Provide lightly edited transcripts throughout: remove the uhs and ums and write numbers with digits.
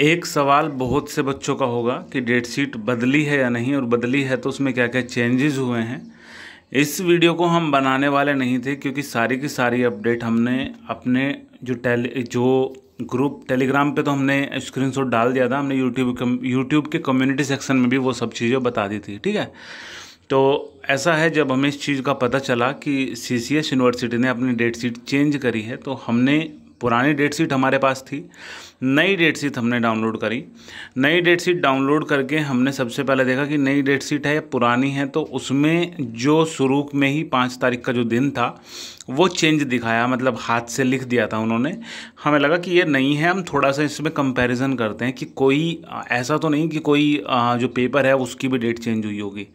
एक सवाल बहुत से बच्चों का होगा कि डेट शीट बदली है या नहीं, और बदली है तो उसमें क्या क्या चेंजेस हुए हैं। इस वीडियो को हम बनाने वाले नहीं थे क्योंकि सारी की सारी अपडेट हमने अपने जो ग्रुप टेलीग्राम पे तो हमने स्क्रीनशॉट डाल दिया था। हमने यूट्यूब के कम्युनिटी सेक्शन में भी वो सब चीज़ें बता दी थी, ठीक है। तो ऐसा है, जब हमें इस चीज़ का पता चला कि CCS यूनिवर्सिटी ने अपनी डेट शीट चेंज करी है तो हमने पुरानी डेट शीट हमारे पास थी, नई डेट शीट हमने डाउनलोड करी। नई डेट शीट डाउनलोड करके हमने सबसे पहले देखा कि नई डेट शीट है पुरानी है, तो उसमें जो शुरू में ही 5 तारीख का जो दिन था वो चेंज दिखाया, मतलब हाथ से लिख दिया था उन्होंने। हमें लगा कि ये नहीं है, हम थोड़ा सा इसमें कंपैरिजन करते हैं कि कोई ऐसा तो नहीं कि कोई जो पेपर है उसकी भी डेट चेंज हुई होगी।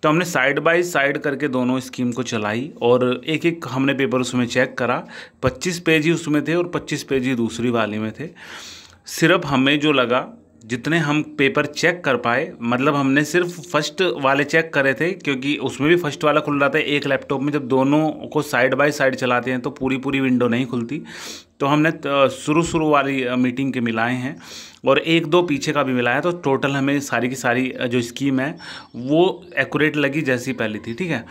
तो हमने साइड बाय साइड करके दोनों स्कीम को चलाई और एक एक हमने पेपर उसमें चेक करा। 25 पेज ही उसमें थे और 25 पेज ही दूसरी वाली में थे। सिर्फ हमें जो लगा, जितने हम पेपर चेक कर पाए, मतलब हमने सिर्फ फर्स्ट वाले चेक करे थे क्योंकि उसमें भी फर्स्ट वाला खुल रहा था। एक लैपटॉप में जब दोनों को साइड बाय साइड चलाते हैं तो पूरी पूरी विंडो नहीं खुलती, तो हमने शुरू वाली मीटिंग के मिलाए हैं और एक दो पीछे का भी मिलाया, तो टोटल हमें सारी की सारी जो स्कीम है वो एक्यूरेट लगी जैसी पहली थी, ठीक है।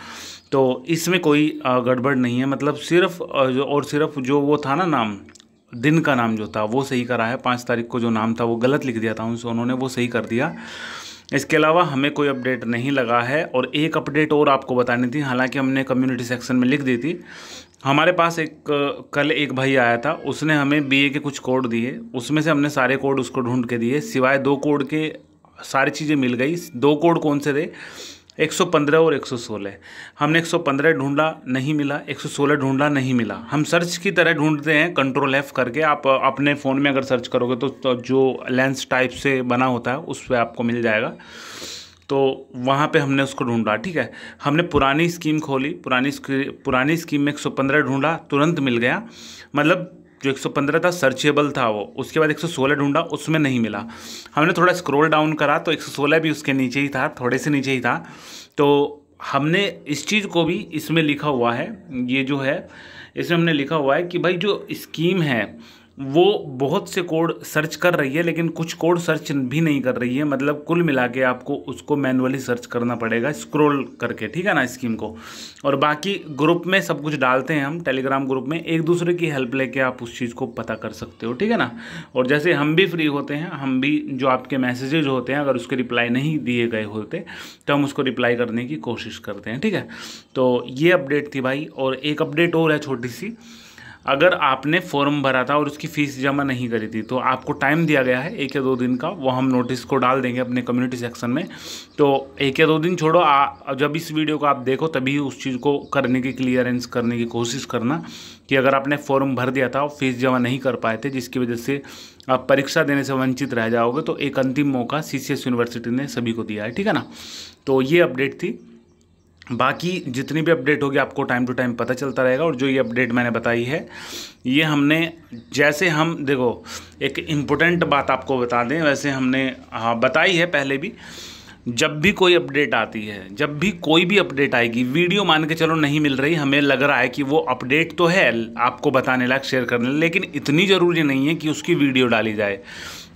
तो इसमें कोई गड़बड़ नहीं है, मतलब सिर्फ जो वो था ना, नाम दिन का नाम जो था वो सही करा है। 5 तारीख को जो नाम था वो गलत लिख दिया था उन्होंने, वो सही कर दिया। इसके अलावा हमें कोई अपडेट नहीं लगा है। और एक अपडेट और आपको बतानी थी, हालांकि हमने कम्युनिटी सेक्शन में लिख दी थी। हमारे पास कल एक भाई आया था, उसने हमें BA के कुछ कोड दिए, उसमें से हमने सारे कोड उसको ढूंढ के दिए, सिवाय 2 कोड के सारी चीज़ें मिल गई। 2 कोड कौन से थे? 115 और 116। हमने 115 ढूंढा, नहीं मिला। 116 ढूंढा, नहीं मिला। हम सर्च की तरह ढूंढते हैं, Ctrl+F करके। आप अपने फ़ोन में अगर सर्च करोगे तो जो लेंस टाइप से बना होता है उस पर आपको मिल जाएगा, तो वहाँ पे हमने उसको ढूंढा, ठीक है। हमने पुरानी स्कीम खोली, पुरानी स्कीम में 115 ढूंढा, तुरंत मिल गया। मतलब जो 115 था सर्चेबल था वो। उसके बाद 116 ढूंढा, उसमें नहीं मिला। हमने थोड़ा स्क्रॉल डाउन करा तो 116 भी उसके नीचे ही था, थोड़े से नीचे ही था। तो हमने इस चीज़ को भी इसमें लिखा हुआ है, ये जो है इसमें हमने लिखा हुआ है कि भाई जो स्कीम है वो बहुत से कोड सर्च कर रही है लेकिन कुछ कोड सर्च भी नहीं कर रही है। मतलब कुल मिला के आपको उसको मैनुअली सर्च करना पड़ेगा स्क्रॉल करके, ठीक है ना, स्कीम को। और बाकी ग्रुप में सब कुछ डालते हैं हम, टेलीग्राम ग्रुप में एक दूसरे की हेल्प लेके आप उस चीज़ को पता कर सकते हो, ठीक है ना। और जैसे हम भी फ्री होते हैं, हम भी जो आपके मैसेजेज होते हैं अगर उसके रिप्लाई नहीं दिए गए होते तो हम उसको रिप्लाई करने की कोशिश करते हैं, ठीक है। तो ये अपडेट थी भाई। और एक अपडेट और है छोटी सी, अगर आपने फॉर्म भरा था और उसकी फ़ीस जमा नहीं करी थी तो आपको टाइम दिया गया है 1 या 2 दिन का, वो हम नोटिस को डाल देंगे अपने कम्युनिटी सेक्शन में। तो 1 या 2 दिन छोड़ो, जब इस वीडियो को आप देखो तभी उस चीज़ को करने की, क्लियरेंस करने की कोशिश करना कि अगर आपने फॉर्म भर दिया था और फीस जमा नहीं कर पाए थे जिसकी वजह से आप परीक्षा देने से वंचित रह जाओगे, तो एक अंतिम मौका CCS यूनिवर्सिटी ने सभी को दिया है, ठीक है ना। तो ये अपडेट थी। बाकी जितनी भी अपडेट होगी आपको टाइम टू टाइम पता चलता रहेगा। और जो ये अपडेट मैंने बताई है ये हमने, जैसे हम देखो एक इम्पोर्टेंट बात आपको बता दें, वैसे हमने बताई है पहले भी, जब भी कोई अपडेट आती है, जब भी कोई भी अपडेट आएगी, वीडियो मान के चलो नहीं मिल रही, हमें लग रहा है कि वो अपडेट तो है आपको बताने लायक, शेयर करने लायक, लेकिन इतनी ज़रूरी नहीं है कि उसकी वीडियो डाली जाए।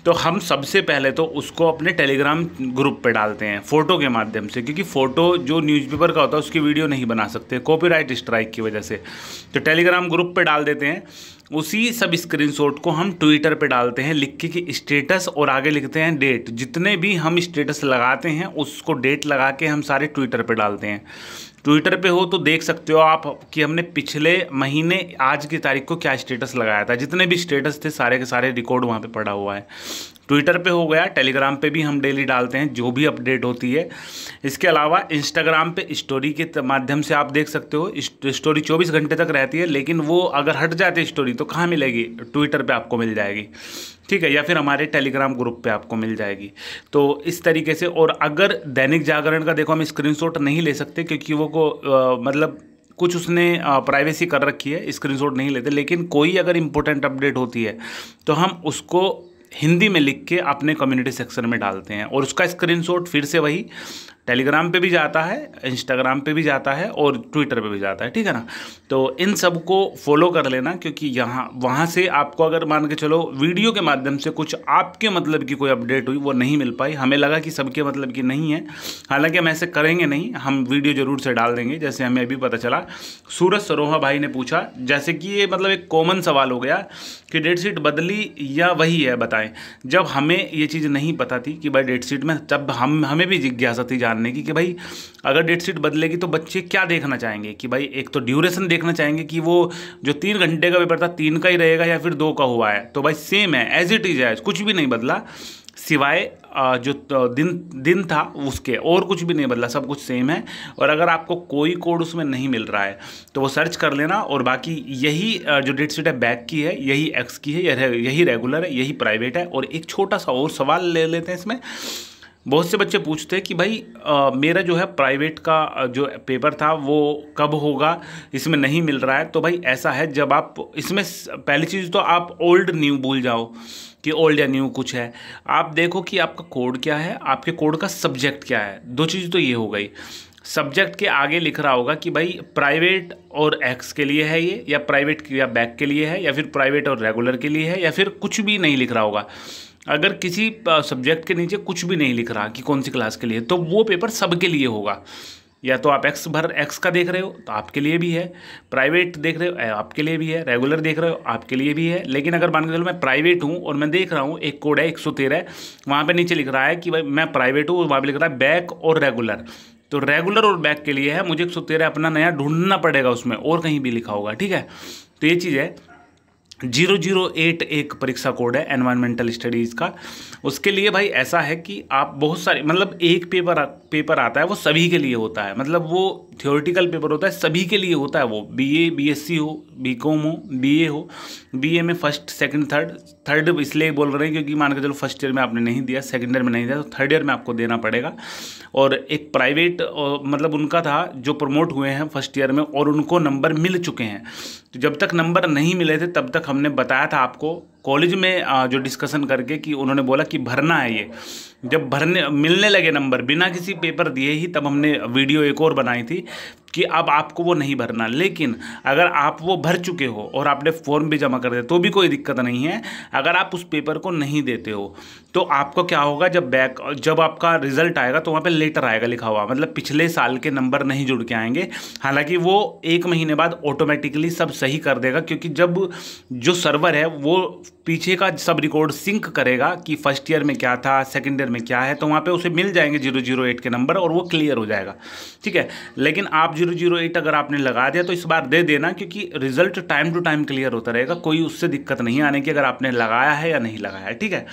तो हम सबसे पहले तो उसको अपने टेलीग्राम ग्रुप पे डालते हैं फ़ोटो के माध्यम से, क्योंकि फ़ोटो जो न्यूज़पेपर का होता है उसकी वीडियो नहीं बना सकते कॉपीराइट स्ट्राइक की वजह से। तो टेलीग्राम ग्रुप पे डाल देते हैं। उसी सब स्क्रीनशॉट को हम ट्विटर पे डालते हैं लिख के कि स्टेटस, और आगे लिखते हैं डेट। जितने भी हम स्टेटस लगाते हैं उसको डेट लगा के हम सारे ट्विटर पे डालते हैं। ट्विटर पे हो तो देख सकते हो आप कि हमने पिछले महीने आज की तारीख को क्या स्टेटस लगाया था। जितने भी स्टेटस थे सारे के सारे रिकॉर्ड वहाँ पे पड़ा हुआ है। ट्विटर पे हो गया, टेलीग्राम पे भी हम डेली डालते हैं जो भी अपडेट होती है। इसके अलावा इंस्टाग्राम पे स्टोरी के माध्यम से आप देख सकते हो। स्टोरी 24 घंटे तक रहती है, लेकिन वो अगर हट जाती है स्टोरी तो कहाँ मिलेगी? ट्विटर पे आपको मिल जाएगी, ठीक है, या फिर हमारे टेलीग्राम ग्रुप पे आपको मिल जाएगी। तो इस तरीके से। और अगर दैनिक जागरण का देखो हम स्क्रीनशॉट नहीं ले सकते क्योंकि वो मतलब कुछ उसने प्राइवेसी कर रखी है, स्क्रीनशॉट नहीं लेते। लेकिन कोई अगर इम्पोर्टेंट अपडेट होती है तो हम उसको हिंदी में लिख के अपने कम्युनिटी सेक्शन में डालते हैं और उसका स्क्रीनशॉट फिर से वही टेलीग्राम पे भी जाता है, इंस्टाग्राम पे भी जाता है और ट्विटर पे भी जाता है, ठीक है ना। तो इन सब को फॉलो कर लेना, क्योंकि यहाँ वहाँ से आपको अगर मान के चलो वीडियो के माध्यम से कुछ आपके मतलब की कोई अपडेट हुई वो नहीं मिल पाई, हमें लगा कि सबके मतलब की नहीं है, हालांकि हम ऐसे करेंगे नहीं, हम वीडियो जरूर से डाल देंगे। जैसे हमें अभी पता चला सूरज सरोहा भाई ने पूछा, जैसे कि ये मतलब एक कॉमन सवाल हो गया कि डेट शीट बदली या वही है, बताएं। जब हमें ये चीज़ नहीं पता थी कि भाई डेट शीट में, तब हमें भी जिज्ञासा थी जानने की कि भाई अगर डेट शीट बदलेगी तो बच्चे क्या देखना चाहेंगे, कि भाई एक तो ड्यूरेशन देखना चाहेंगे कि वो जो 3 घंटे का पेपर था 3 का ही रहेगा या फिर 2 का हुआ है। तो भाई सेम है, एज इट इज़ है, कुछ भी नहीं बदला सिवाय जो दिन था उसके, और कुछ भी नहीं बदला, सब कुछ सेम है। और अगर आपको कोई कोड उसमें नहीं मिल रहा है तो वो सर्च कर लेना। और बाकी यही जो डेट शीट है बैक की है, यही एक्स की है, यही रेगुलर है, यही प्राइवेट है। और एक छोटा सा और सवाल ले लेते हैं इसमें। बहुत से बच्चे पूछते हैं कि भाई मेरा जो है प्राइवेट का जो पेपर था वो कब होगा, इसमें नहीं मिल रहा है। तो भाई ऐसा है, जब आप इसमें पहली चीज़ तो आप ओल्ड न्यू भूल जाओ कि ओल्ड या न्यू कुछ है, आप देखो कि आपका कोड क्या है, आपके कोड का सब्जेक्ट क्या है। 2 चीज़ तो ये हो गई। सब्जेक्ट के आगे लिख रहा होगा कि भाई प्राइवेट और एक्स के लिए है ये, या प्राइवेट या बैक के लिए है, या फिर प्राइवेट और रेगुलर के लिए है, या फिर कुछ भी नहीं लिख रहा होगा। अगर किसी सब्जेक्ट के नीचे कुछ भी नहीं लिख रहा कि कौन सी क्लास के लिए, तो वो पेपर सबके लिए होगा। या तो आप एक्स का देख रहे हो तो आपके लिए भी है, प्राइवेट देख रहे हो आपके लिए भी है, रेगुलर देख रहे हो आपके लिए भी है। लेकिन अगर मान के चलो मैं प्राइवेट हूँ और मैं देख रहा हूँ एक कोड है 113, वहाँ पे नीचे लिख रहा है कि भाई मैं प्राइवेट हूँ, वहाँ पे लिख रहा है बैक और रेगुलर, तो रेगुलर और बैक के लिए है, मुझे 113 अपना नया ढूंढना पड़ेगा उसमें, और कहीं भी लिखा होगा, ठीक है। तो ये चीज़ है। 0081 एक परीक्षा कोड है एनवायरमेंटल स्टडीज़ का। उसके लिए भाई ऐसा है कि आप बहुत सारे, मतलब एक पेपर आता है वो सभी के लिए होता है, मतलब वो थियोरेटिकल पेपर होता है, सभी के लिए होता है। वो बीए बीएससी हो, बीकॉम हो, बीए हो, बीए में फर्स्ट सेकंड थर्ड इसलिए बोल रहे हैं क्योंकि मान के चलो फर्स्ट ईयर में आपने नहीं दिया, सेकंड ईयर में नहीं दिया, तो थर्ड ईयर में आपको देना पड़ेगा। और एक प्राइवेट मतलब उनका था जो प्रमोट हुए हैं फर्स्ट ईयर में और उनको नंबर मिल चुके हैं। तो जब तक नंबर नहीं मिले थे तब तक हमने बताया था आपको कॉलेज में जो डिस्कशन करके कि उन्होंने बोला कि भरना है ये। जब मिलने लगे नंबर बिना किसी पेपर दिए ही, तब हमने वीडियो एक और बनाई थी कि अब आपको वो नहीं भरना। लेकिन अगर आप वो भर चुके हो और आपने फॉर्म भी जमा कर दिया तो भी कोई दिक्कत नहीं है। अगर आप उस पेपर को नहीं देते हो तो आपको क्या होगा, जब आपका रिजल्ट आएगा तो वहाँ पे लेटर आएगा लिखा हुआ, मतलब पिछले साल के नंबर नहीं जुड़ के आएंगे। हालांकि वो 1 महीने बाद ऑटोमेटिकली सब सही कर देगा, क्योंकि जब जो सर्वर है वो पीछे का सब रिकॉर्ड सिंक करेगा कि फर्स्ट ईयर में क्या था, सेकेंड ईयर में क्या है, तो वहाँ पे उसे मिल जाएंगे 008 के नंबर और वो क्लियर हो जाएगा, ठीक है। लेकिन आप 008 अगर आपने लगा दिया तो इस बार दे देना, क्योंकि result time to time clear होता रहेगा, कोई उससे दिक्कत नहीं आने की अगर आपने लगाया है या नहीं लगाया है, ठीक है।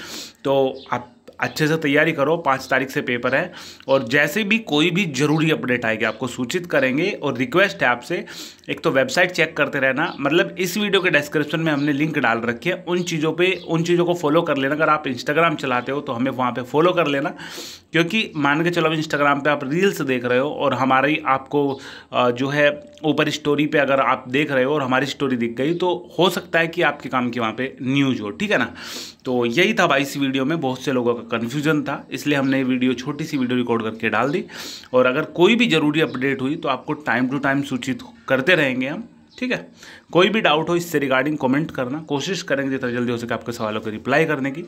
तो आप अच्छे से तैयारी करो, 5 तारीख से पेपर है और जैसे भी कोई भी ज़रूरी अपडेट आएगी आपको सूचित करेंगे। और रिक्वेस्ट है आपसे, एक तो वेबसाइट चेक करते रहना, मतलब इस वीडियो के डिस्क्रिप्शन में हमने लिंक डाल रखी है, उन चीज़ों को फॉलो कर लेना। अगर आप इंस्टाग्राम चलाते हो तो हमें वहाँ पे फॉलो कर लेना, क्योंकि मान के चलो इंस्टाग्राम पे आप रील्स देख रहे हो और हमारी आपको जो है ऊपर स्टोरी पे अगर आप देख रहे हो और हमारी स्टोरी दिख गई तो हो सकता है कि आपके काम की वहाँ पे न्यूज़ हो, ठीक है ना। तो यही था भाई इस वीडियो में, बहुत से लोगों का कन्फ्यूजन था, इसलिए हमने ये छोटी सी वीडियो रिकॉर्ड करके डाल दी। और अगर कोई भी ज़रूरी अपडेट हुई तो आपको टाइम टू टाइम सूचित करते रहेंगे हम, ठीक है। कोई भी डाउट हो इससे रिगार्डिंग कमेंट करना, कोशिश करेंगे जितना जल्दी हो सके आपके सवालों को रिप्लाई करने की।